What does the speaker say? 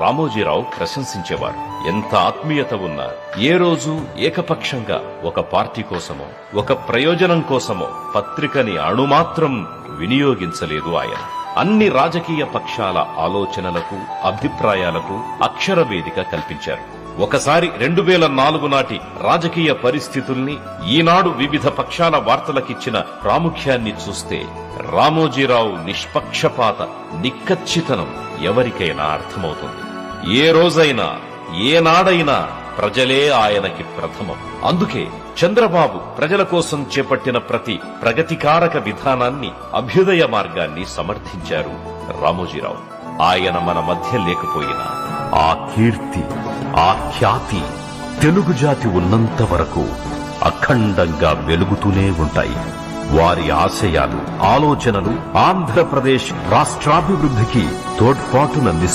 రామోజీరావు ప్రశంసించేవారు. ఎంత ఆత్మీయత ఉన్నా ఏ రోజు ఏకపక్షంగా ఒక పార్టీ కోసమో ఒక ప్రయోజనం కోసమో పత్రికని అణుమాత్రం వినియోగించలేదు ఆయన. అన్ని రాజకీయ పక్షాల ఆలోచనలకు అభిప్రాయాలకు అక్షర వేదిక కల్పించారు. ఒకసారి 2004 నాటి రాజకీయ పరిస్థితుల్ని, ఈనాడు వివిధ పక్షాల వార్తలకిచ్చిన ప్రాముఖ్యాన్ని చూస్తే రామోజీరావు నిష్పక్షపాత నిక్కచ్చితనం ఎవరికైనా అర్థమవుతుంది. ఏ రోజైనా ఏనాడైనా ప్రజలే ఆయనకి ప్రథమం. అందుకే చంద్రబాబు ప్రజల కోసం చేపట్టిన ప్రతి ప్రగతికారక విధానాన్ని, అభ్యుదయ మార్గాన్ని సమర్థించారు రామోజీరావు. ఆయన మన మధ్య లేకపోయినా ఆ కీర్తి, ఆ ఖ్యాతి తెలుగు జాతి ఉన్నంత వరకు అఖండంగా వెలుగుతూనే ఉంటాయి. వారి ఆశయాలు, ఆలోచనలు ఆంధ్రప్రదేశ్ రాష్ట్రాభివృద్ధికి తోడ్పాటునందిస్తున్నాయి.